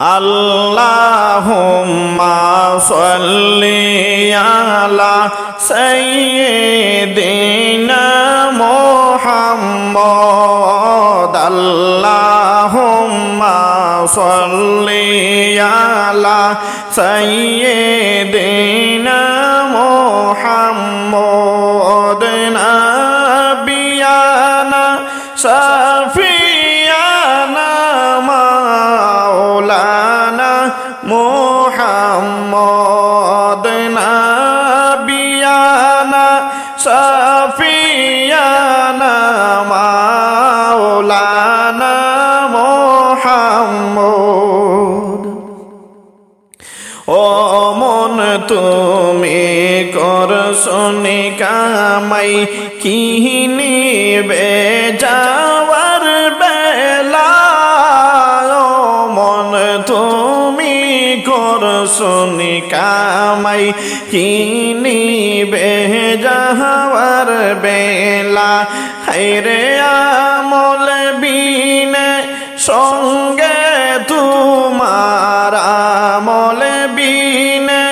আল্লাহুম্মা সাল্লি আলা সাইয়্যিদিনা মুহাম্মদ আল্লাহুম্মা সাল্লি আলা সাইয়্যিদিনা মুহাম্মদ নাবিয়ানা শাফিয়ানা মাওলানা মুহাম্মদ নাবিয়ানা শাফিয়ানা মাওলানা মুহাম্মদ। ও মন তুমি করছনি কামাই কি নিবে যাওয়ার বেলা, ও মন তুমি করছনি কামাই কি নিবে যাওয়ার বেলা, হায়রে আমল বিনে সঙ্গে তোমার আমল বিনে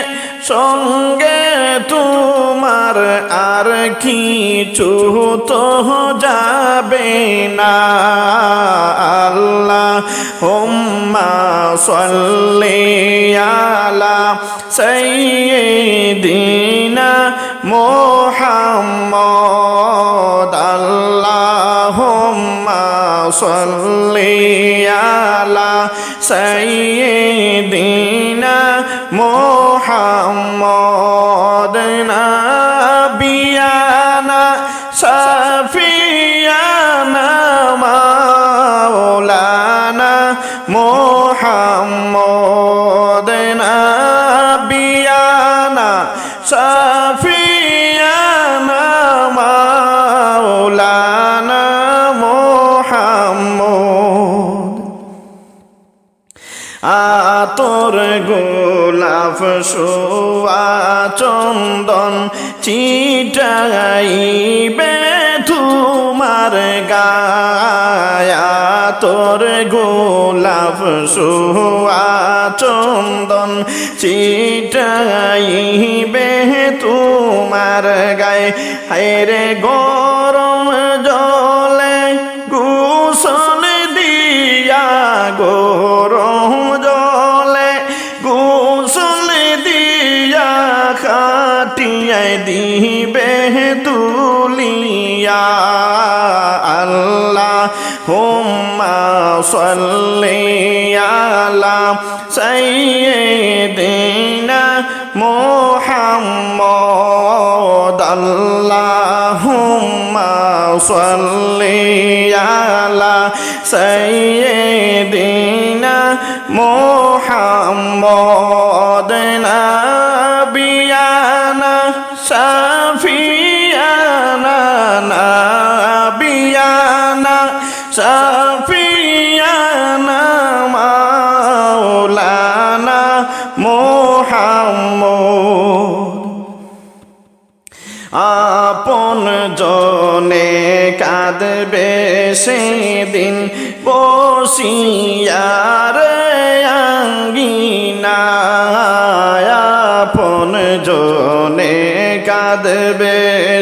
সঙ্গে তোমার আর কিছু তো যাবে না। আল্লাহুম্মা সাল্লি আলা সাইয়্যিদিনা মুহাম্মদ আল্লাহুম্মা সাল্লি আলা সাইয়্যিদিনা মুহাম্মদ নাবিয়ানা শাফিয়ানা মাওলানা মুহাম্মদ নাবিয়ানা শাফিয়ানা মাওলানা মুহাম্মদ। আতর গোলাপ সোয়া চন্দন ছিটাইবে তোমার গায়ে, আতর গোলাপ সোয়া চন্দন ছিটাইবে তোমার গায়ে, হায়রে গরম জলে গোসল দিয়া গরম জলে গোসল দিয়া খাটিয়ায় দিবে তুলিয়া। আল্লাহুম্মা সাল্লি আলা সাইয়্যিদিনা মুহাম্মদ আল্লাহুম্মা সাল্লি আলা সাইয়্যিদিনা মুহাম্মদ নাবিয়ানা শাফিয়ানা নাবিয়ানা শাফিয়ানা মাওলানা মুহাম্মদ। আপন জনে কাঁদবে সেদিন বসিয়ার আঙ্গিনায়, আপন জনে কাঁদবে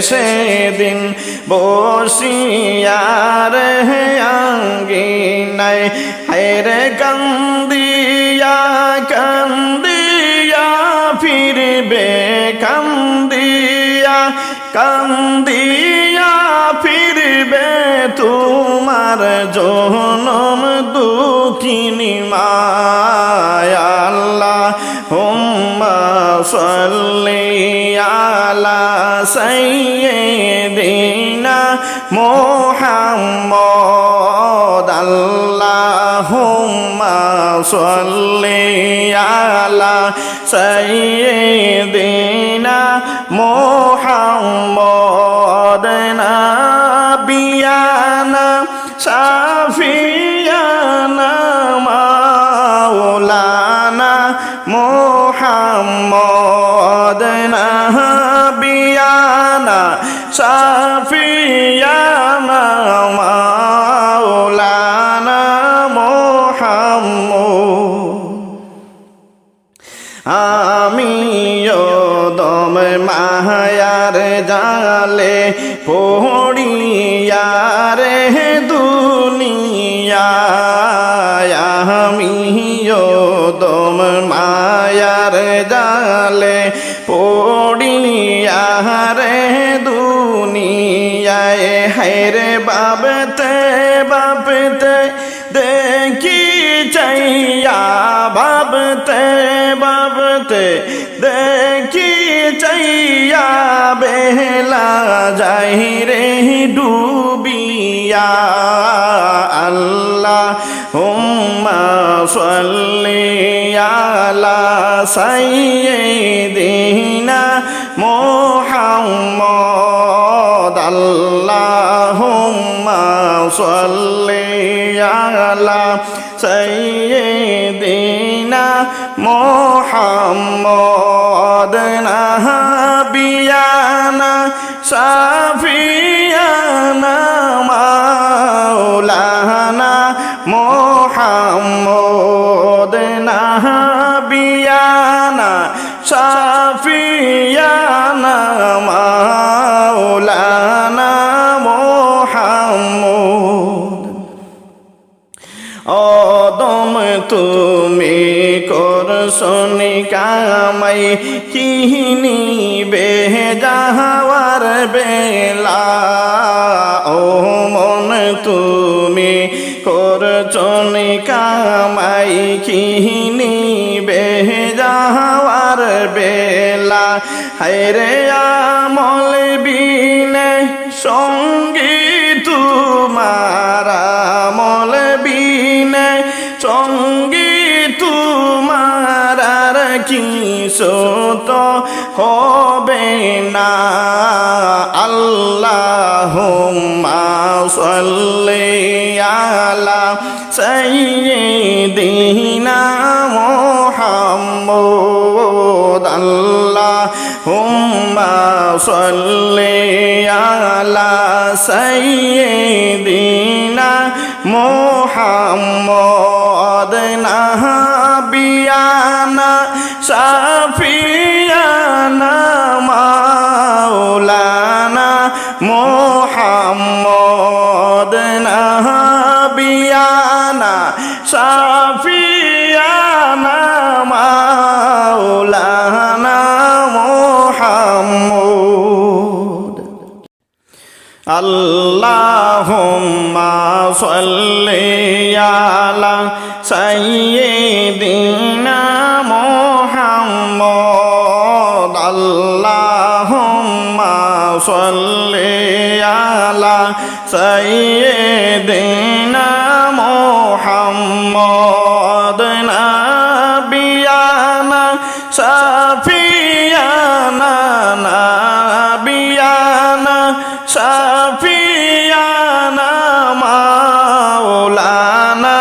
সেদিন বসিয়ার আঙ্গিনায়, হায়রে কান্দিয়া কান্দিয়া ফিরবে কান্দিয়া কান্দিয়া ফিরবে তোমার জনম দুঃখিনী মায়া। আল্লাহুম্মা সাল্লি আলা সাইয়্যিদিনা মুহাম্মদ আল্লাহুম্মা সাল্লি আলা সাইয়্যিদিনা মুহাম্মদ নাবিয়ানা শাফিয়ানা মাওলানা মুহাম্মদ নাবিয়ানা শাফিয়ানা মাওলানা মুহাম্মদ। মায়ার জালে পড়িয়া রে দুনিয়ায় আমিও দম মায়ার জালে পড়িয়া রে দুনিয়ায় হায়রে বাবতে বাবতে দেখি চাইয়া বাবতে বাবতে দেখি চাইয়া বেলা যাই রে ডুবিয়া আল্লাহুম্মা সাল্লি আলা সাইয়্যিদিনা মুহাম্মদ আল্লাহুম্মা সাল্লি আলা সাইয়্যিদিনা মুহাম্মদ নাবিয়ানা শাফিয়ানা মাওলানা মুহাম্মদ নাবিয়ানা শাফিয়ানা মাওলানা মুহাম্মদ অদম তুমি করছনি কামাই কিনি বেজাওয়ার বেলা ও মন তুমি করছনি কামাই কিনি বেজাওয়ার বেলা হায়রে আমল বিনে সঙ্গী তোমার আমল বিনে সঙ্গী তোমার আর কিছু তো হবে না আল্লাহুম্মা সাল্লি আলা সাইয়্যিদিনা মুহাম্মদ আল্লাহুম্মা সাল্লি আলা সাইয়্যিদিনা মুহাম্মদ নাবিয়ানা শাফিয়ানা মাওলানা মুহাম্মদ নাবিয়ানা শাফিয়ানা মাওলানা মুহাম্মদ আল্লাহুম্মা সাল্লি আলা সাইয়্যিদিনা মুহাম্মদ আল্লাহুম্মা সাল্লি আলা সাইয়্যিদিনা মুহাম্মদ নাবিয়ানা শাফিয়ানা নাবিয়ানা শাফিয়ানা মাওলানা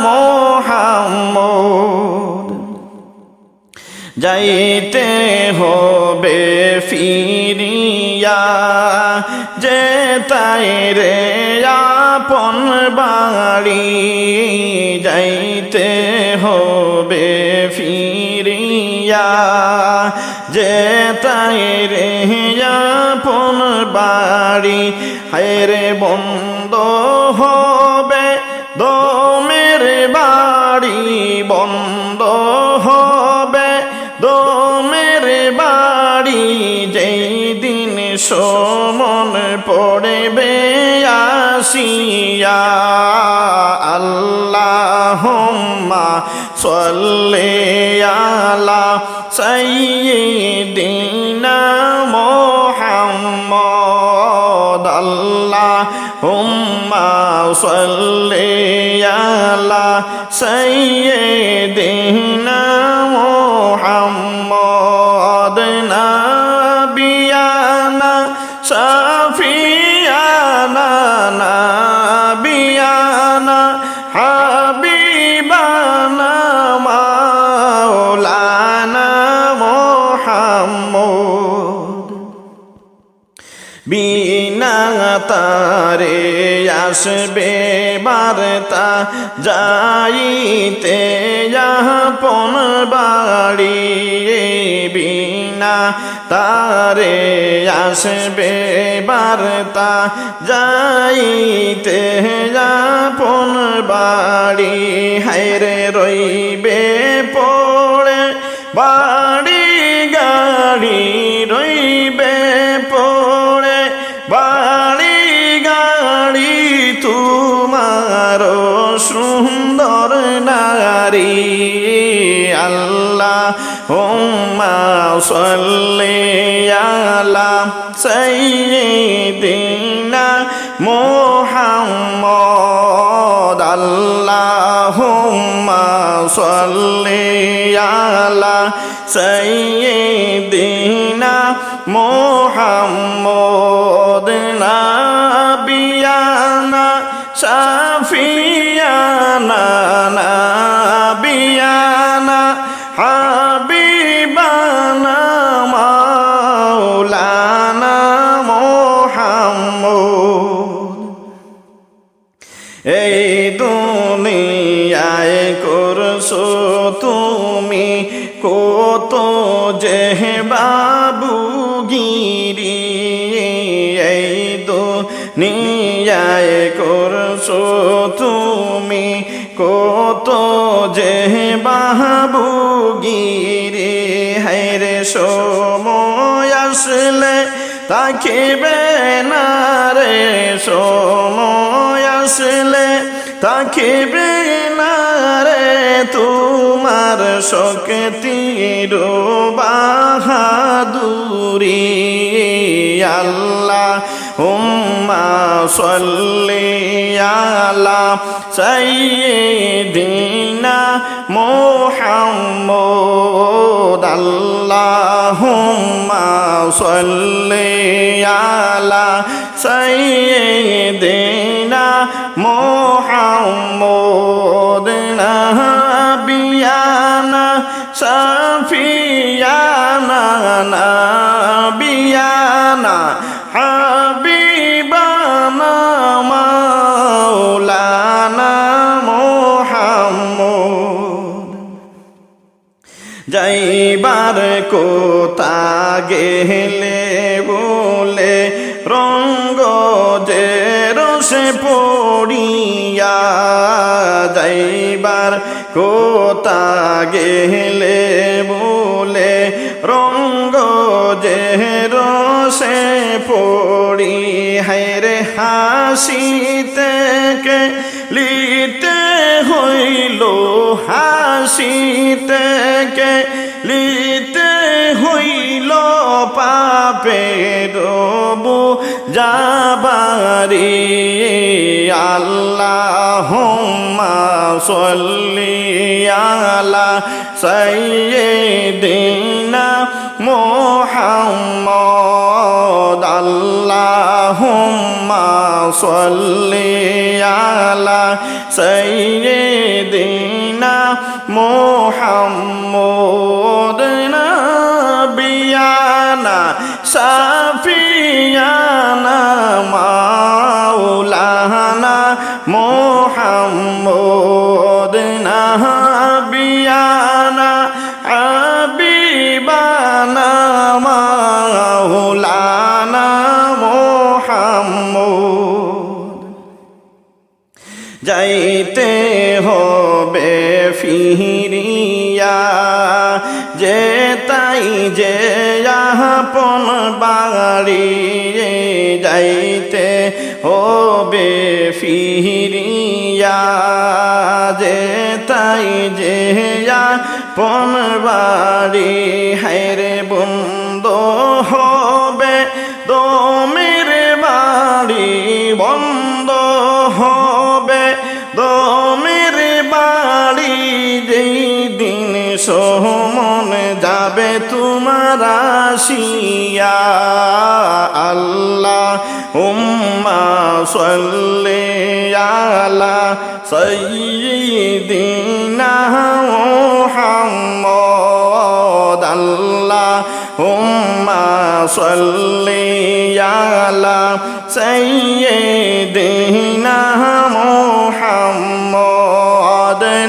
মুহাম্মদ যাইতে হবে ফিরিয়া যেতাই রে আপন বাড়ি যাইতে হবে ফিরিয়া যেতাই রে আপন বাড়ি হায়রে বন্ধ হবে দমের বাড়ি বন্ধ হবে দমের বাড়ি যেই দিন সমন পড়বে আসিয়া আল্লাহুম্মা সাল্লি আলা সাইয়্যিদিনা মুহাম্মদ আল্লাহুম্মা সাল্লি আলা সাইয়্যিদিনা মুহাম্মদ নাবিয়ানা শাফিয়ানা নাবিয়ানা হাবিবানা মাওলানা মুহাম্মদ বিনা তারে আসবে বার্তা যাইতে আপন বাড়ি বিনা তারে আসবে বার্তা যাইতে আপন বাড়ি হায়রে রইবে পড়ে বাড়ি গাড়ি রইবে পড়ে বাড়ি গাড়ি তোমার সুন্দর নারী আল্লাহুম্মা সাল্লি আলা সাইয়্যিদিনা মুহাম্মদ আল্লাহুম্মা সাল্লি আলা সাইয়্যিদিনা মুহাম্মদ নাবিয়ানা শাফিয়ানা নাবিয়ানা হাবিবানা মাওলানা মুহাম্মদ এই দুনিয়ায় করছো তুমি কত যে বাবুগিরি এই দুনিয়ায় করছো তুমি কত যে বাবুগিরি হায়রে সময় আসলে তাকিবে না রে সময় আসলে তাকিবে না রে তোমার শক্তির বাহাদুরি আল্লাহুম্মা সাল্লি আলা সাইয়্যিদিনা মুহাম্মদ আল্লাহুম্মা সাল্লি আলা সাইয়্যিদিনা মুহাম্মদ নাবিয়ানা শাফিয়ানা নাবিয়ানা হাবিবানা মাওলানা মুহাম্মদ যাইবার কোথা গেলে বলে রঙ্গ যে রসে পড়িয়া যাইবার কোথা গেলে বলে রঙ্গ যে রসে পড়ি হায়রে হাসিতে কে লিতে হইল হাসিতে কে লিতে হইল পাপের যাবারি আল্লাহুম্মা সাল্লি আলা সাইয়্যিদিনা মুহাম্মদ আল্লাহুম্মা সাল্লি আলা সাইয়্যিদিনা মুহাম্মদ নাবিয়ানা শাফিয়ানা মাওলানা মুহাম্মদ নাবিয়ানা হাবিবানা মাওলানা মুহাম্মদ যাইতে হবে ফিরিয়া যে তাই যে আপন বাড়ি যাইতে হবে ফিরিয়া যে তাই যে আপন বাড়ি হায়রে বন্ধ হবে দমের বাড়ি বন্ধ হবে দমের বাড়ি যেই দিন সোমন যাবে তোমার আসিয়া আল্লাহুম্মা সাল্লি আলা সাইয়্যিদিনা মুহাম্মদ আল্লাহুম্মা সাল্লি আলা সাইয়্যিদিনা মুহাম্মদ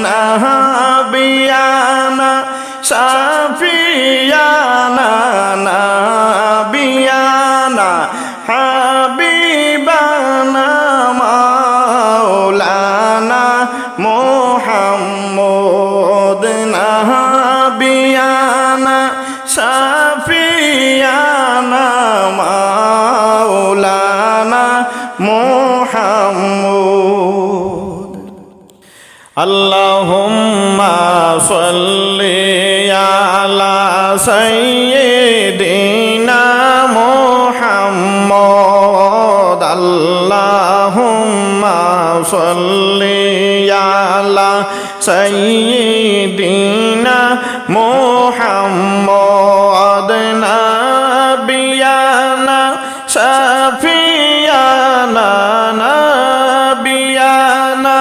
নাবিয়ানা শাফিয়ানা আল্লাহুম্মা সাল্লি আলা সাইয়্যিদিনা মুহাম্মদ আল্লাহুম্মা সাল্লি আলা সাইয়্যিদিনা মুহাম্মদ নাবিয়ানা শাফিয়ানা নাবিয়ানা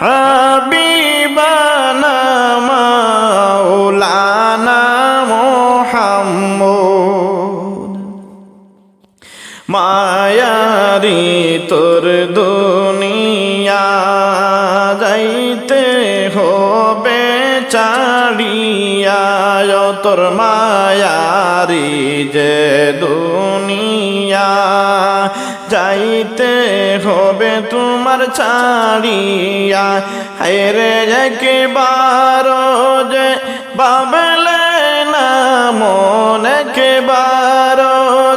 হাবিবানা মাওলানা মুহাম্মদ মায়ারি তোর দুনিয়া যাইতে হবে ছাড়িয়া তোর মায়ারি যে দুনিয়া যাইতে হবে তোমার ছাড়িয়া হায়রে একবার যে বাবলে না মন একবার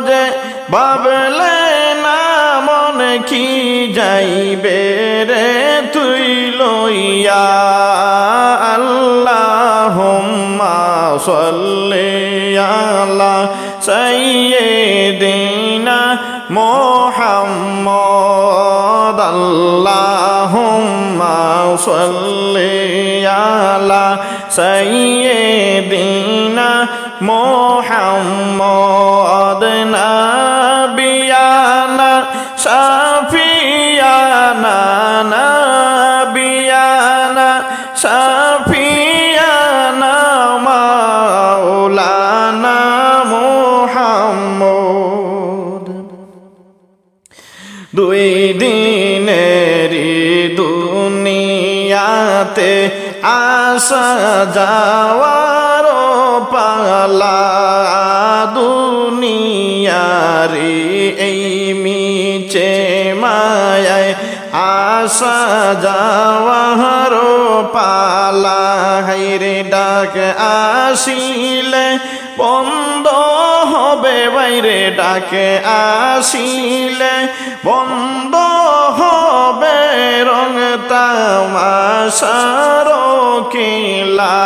যে বাবলে না মন কি যাইবে রে তুই লইয়া আল্লাহুম্মা সাল্লি আলা সাইয়্যিদিনা মুহাম্মদ আল্লাহুম্মা সাল্লি আলা সাইয়্যিদিনা মুহাম্মদ নাবিয়ানা শাফিয়ানা নাবিয়ানা শাফিয়ানা মাওলানা মুহাম্মদ দুই দিনেরই দুনিয়াতে আসা যাওয়ার পালা দুনিয়ারি এই মিছে মায়ায় আসা যাওয়ার পালা হাইরে ডাক আসিলে বন্ধ হবে বাইরে ডাকে আসিলে বন্ধ হবে রং তামাশার কিলা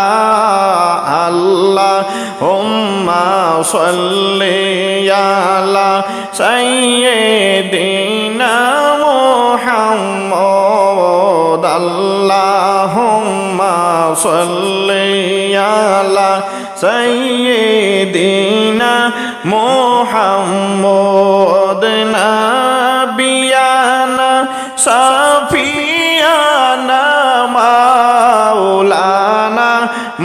আল্লাহুম্মা সাল্লি আলা সাইয়্যিদিনা মুহাম্মদ আল্লাহুম্মা সাল্লি আলা সাইয়্যিদিনা মুহাম্মদ নাবিয়ানা শাফিয়ানা মাওলানা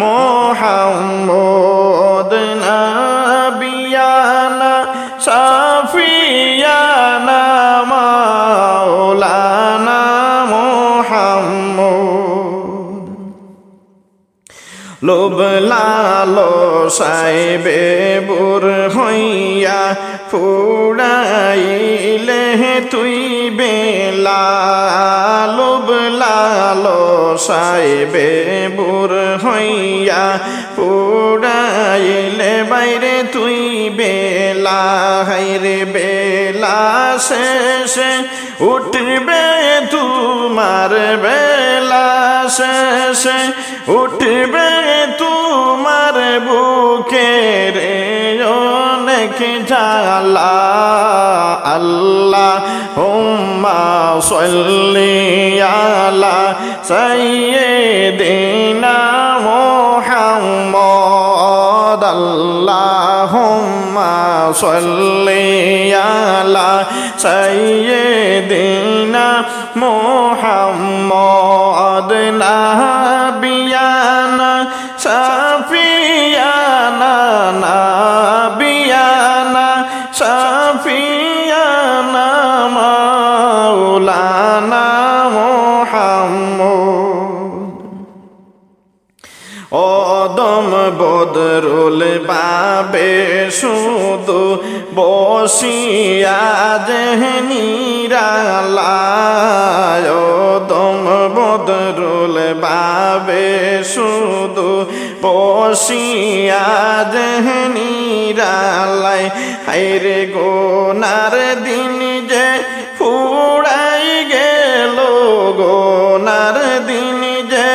মুহাম্মদ নাবিয়ানা শাফিয়ানা মাওলানা মুহাম্মদ লোভ লালসায় বুর হইয়া ফুড়াইলে তুই বেলা লোভ লালসায় বুর হইয়া ফুড়াইলে বাইরে তুই বেলা হাইরে বেলা শেষে উঠবে তোমার বেলা শেষে উঠবে তোমার বুকে রে অনেক জ্বালা আল্লাহুম্মা সাল্লি আলা সাইয়্যিদিনা মুহাম্মদ আল্লাহুম্মা সাল্লি আলা সাইয়্যিদিনা মুহাম্মদ নাবিয়ানা শাফিয়ানা নাবিয়ানা শাফিয়ানা মাওলানা মুহাম্মদ অদম বদরুল পাবে শুধু বসিয়া নিরালায় অদম বদরুল পাবে শুধু বসিয়া নিরালায় হায়রে গোনার দিন যে ফুড়াই গেল গোনার দিন যে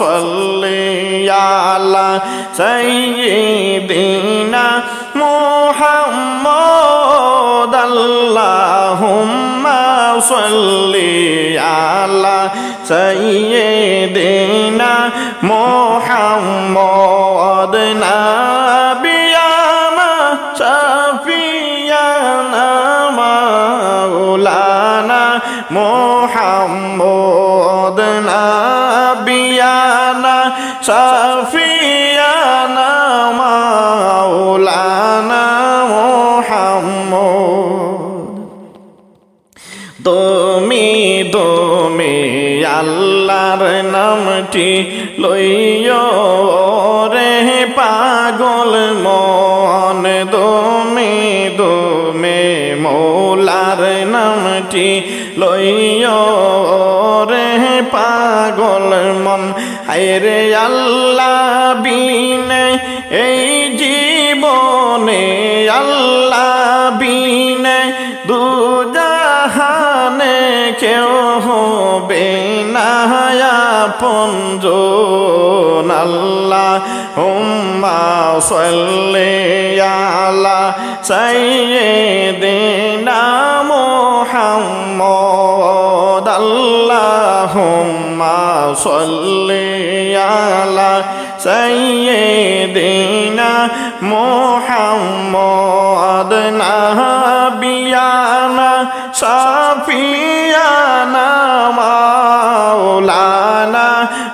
salli ala sayyidina Muhammad Allahumma salli ala sayyidina Muhammad nabiyana shafiyana maulana Muhammad nabiyana shafiyana maulana Muhammad তুমি আল্লাহর নামটি লইও রে পাগল মন তুমি মৌলার নামটি লইও রে পাগল মন হায়রে আল্লাহ বিনে এই জীবনে আল্লাহ বিনে দুজাহানে কেউ হবে না আপনজন আল্লাহুম্মা সাল্লি আলা সাইয়্যিদিনা মুহাম্মদ আল্লাহুম্মা সাল্লি আলা সাইয়্যিদিনা মুহাম্মদ নাবিয়ানা শাফিয়ানা মাওলানা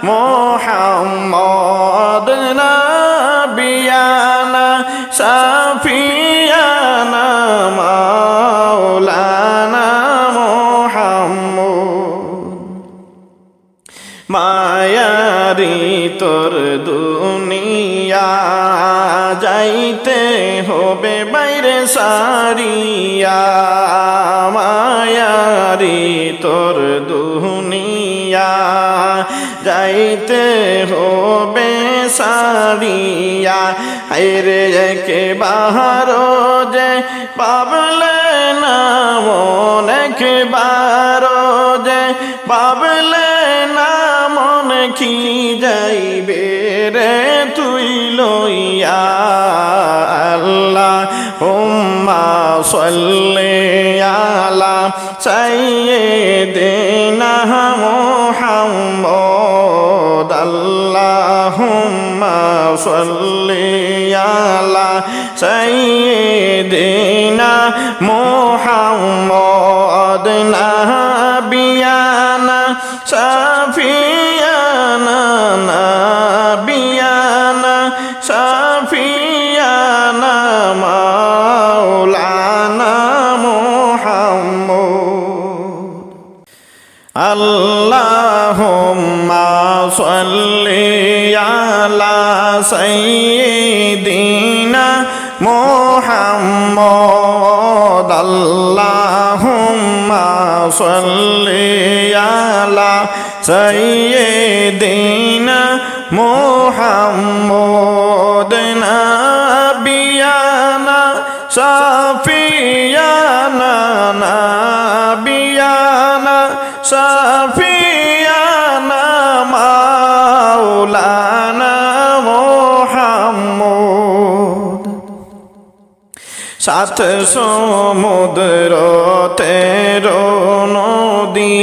মুহাম্মদ নাবিয়ানা শাফিয়ানা মাওলানা মুহাম্মদ মায়ারি তোর দুনিয়া যাইতে হবে বাইরে সারিয়া মায়ারি তোর দুনিয়া যাইতে হবে সারিয়া হায়রে একবার যে পাবলে না মন একবার যে পাবলে না মন কি যাইবে রে তুই লইয়া আল্লাহুম্মা সাল্লি আলা সাইয়্যিদিনা মুহাম্মদ আল্লাহুম্মা সাল্লি আলা সাইয়্যিদিনা মুহাম্মদ নাবিয়ানা শাফিয়ানা নাবিয়ানা শাফিয়ানা মাওলানা মুহাম্মদ আল্লাহুম্মা সাল্লি আলা সাইয়্যিদিনা মুহাম্মদ আল্লাহুম্মা সাল্লি আলা সাইয়্যিদিনা মুহাম্মদ নাবিয়ানা শাফিয়ানা নাবিয়ানা শাফিয়ানা মাওলানা মুহাম্মদ সাত সমুদ্র তেরো নদী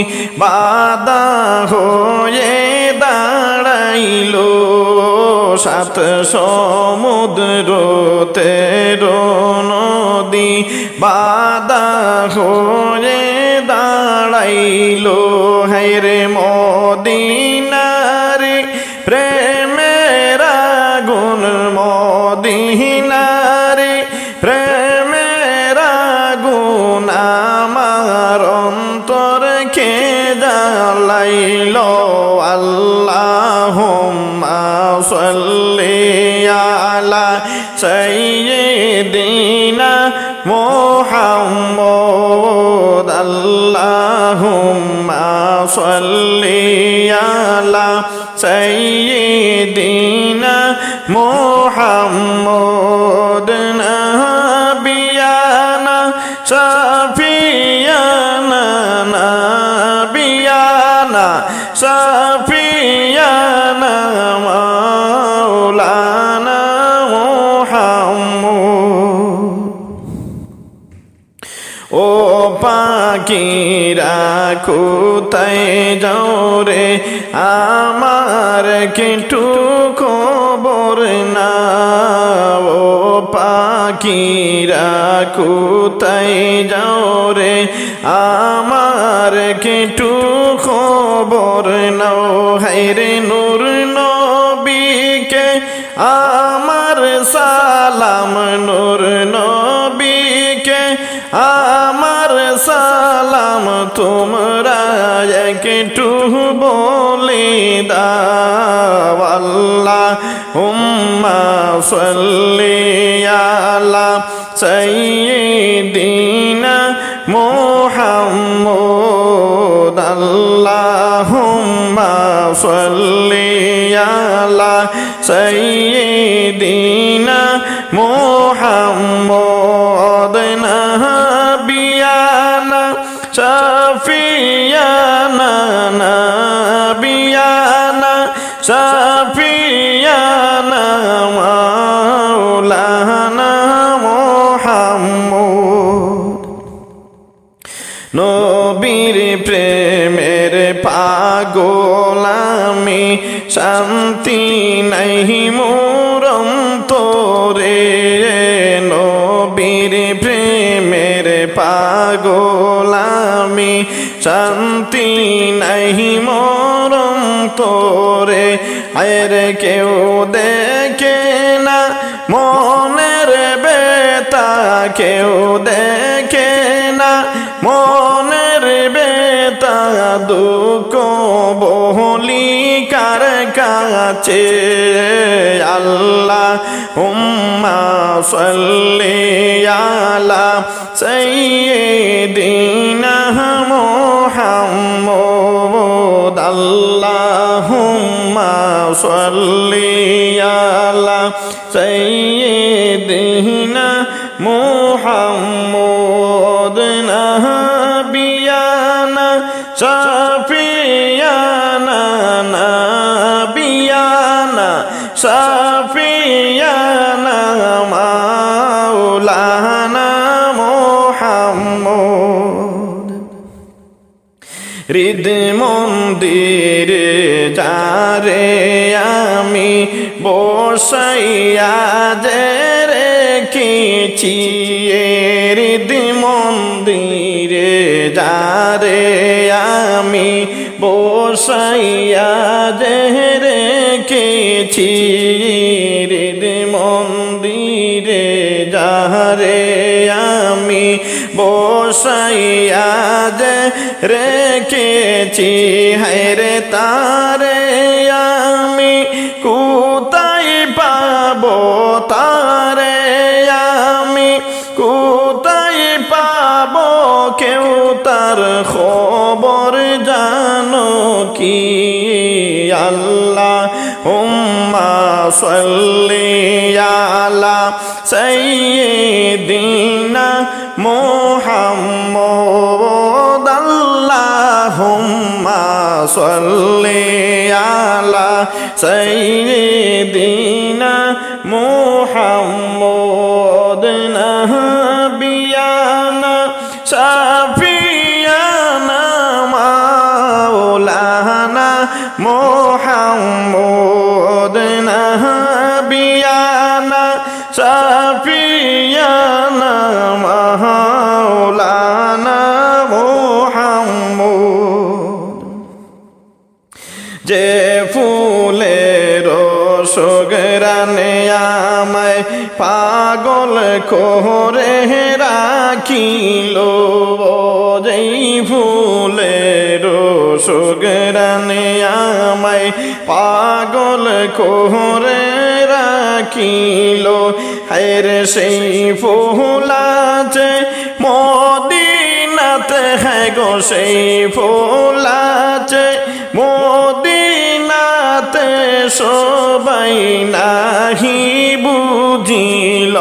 বাদা হয়ে দাঁড়াইল সাত সমুদ্র তেরো নদী বাদা হয়ে দাঁড়াইল হায়রে মদিনারে প্রেমের আগুন মদিনারে প্রেমের আগুন আমার অন্তরকে জ্বালাইল আল্লাহুম্মা সাল্লি আলা সাইয়্যিদিনা মুহাম্মদ আল্লাহুম্মা সাল্লি আলা সাইয়্যিদিনা মুহাম্মদ নাবিয়ানা শাফিয়ানা নাবিয়ানা শাফিয়ানা ও পাখিরা কোথায় যাও রে আমার একটু খবর নাও ও পাখিরা কোথায় যাও রে আমার একটু খবর নাও হায়রে নূর নবীকে আমার সালাম নূর নবীকে আমার সালাম তোমরা একটু বলে দাও আল্লাহুম্মা সাল্লি আলা সাইয়্যিদিনা মুহাম্মদ আল্লাহুম্মা সাল্লি আলা সাইয়্যিদিনা মুহাম্মদ নাবিয়ানা শাফিয়ানা নাবিয়ানা শাফিয়ানা মাওলানা মুহাম্মদ নবীর প্রেমের পাগল আমি শান্তি নাই মোরম তোরে নবীর প্রেমের পাগল আমি শান্তি নাই মোরম তোরে আরে কেউ দেখে না মনের বেতা কেউ দেখে না মনের বেতা দুঃখ বহলি কার কাছে আল্লাহুম্মা সাল্লি আলা সাইয়্যিদিনা মুহাম্মদ আল্লাহুম্মা সাল্লি আলা সাইয়্যিদিনা মুহাম্মদ নাবিয়ানা শাফিয়ানা নাবিয়ানা শাফিয়ানা মাওলানা মুহাম্মদ হৃদ মন্দিরে যারে আমি বসাইয়া যে রেখেছি হৃদ মন্দিরে যারে আমি বসাইয়া যে রেখেছি হৃদ মন্দিরে যারে আমি বসাইয়া যে রেখেছি হায়রে তারে আমি কোথায় পাবো তারে আমি কোথায় পাবো কেউ তার খবর জানো কি আল্লাহুম্মা সাল্লি আলা সাইয়্যিদিনা মুহাম্মদ আল্লাহুম্মা সাল্লি আলা সাইয়্যিদিনা মুহাম্মদ নাবিয়ানা শাফিয়ানা মাওলানা মুহাম্মদ নাবিয়ানা শাফিয়ানা মাওলানা মুহাম্মদ যে ফুলের সুগরানে আমায় পাগল করে রাখিল যেই ফুলের সুগরানে আমায় পাগল করে রাখিল হায়র সেই ফুল আছে মদিনাতে হ্যাঁ গো সেই ফুল আছে মদিনাতে সবাই নাহি বুঝিল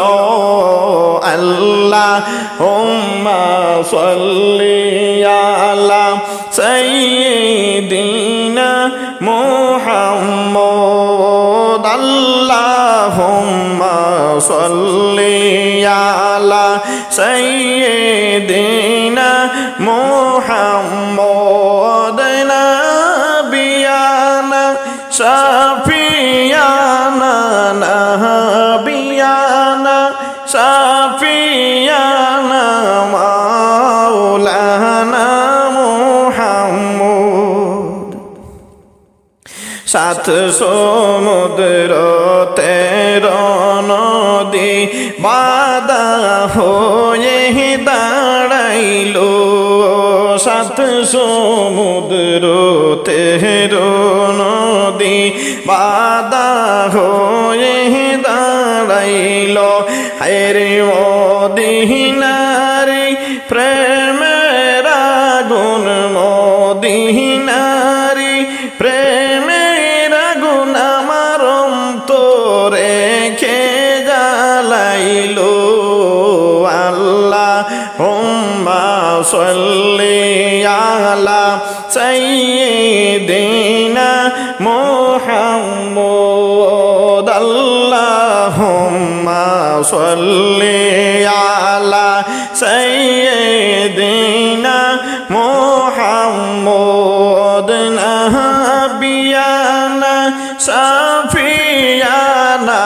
আল্লাহুম্মা সাল্লি আলা সাইয়্যিদিনা মুহাম্মদ আল্লাহ আল্লাহুম্মা সাল্লি আলা সাইয়্যিদিনা মুহাম্মদ নাবিয়ানা শাফিয়ানা নাবিয়ানা শাফিয়ানা মাওলানা মুহাম্মদ। সাত সমুদ্র তেরো নদী বাধা হয়ে দাঁড়াইল, সাত সমুদ্র তেরো নদী বাধা হয়ে দাঁড়াইল। হায়রে মদিনারি প্রেমের আগুন, মদিনারি প্রেমের আগুন আমার অন্তরে কে জ্বালাইল। আল্লাহুম্মা সাল্লি আলা সাইয়্যিদিনা মুহাম্মদ। আল্লাহুম্মা সাল্লি আলা সাইয়্যিদিনা মুহাম্মদ নাবিয়ানা শাফিয়ানা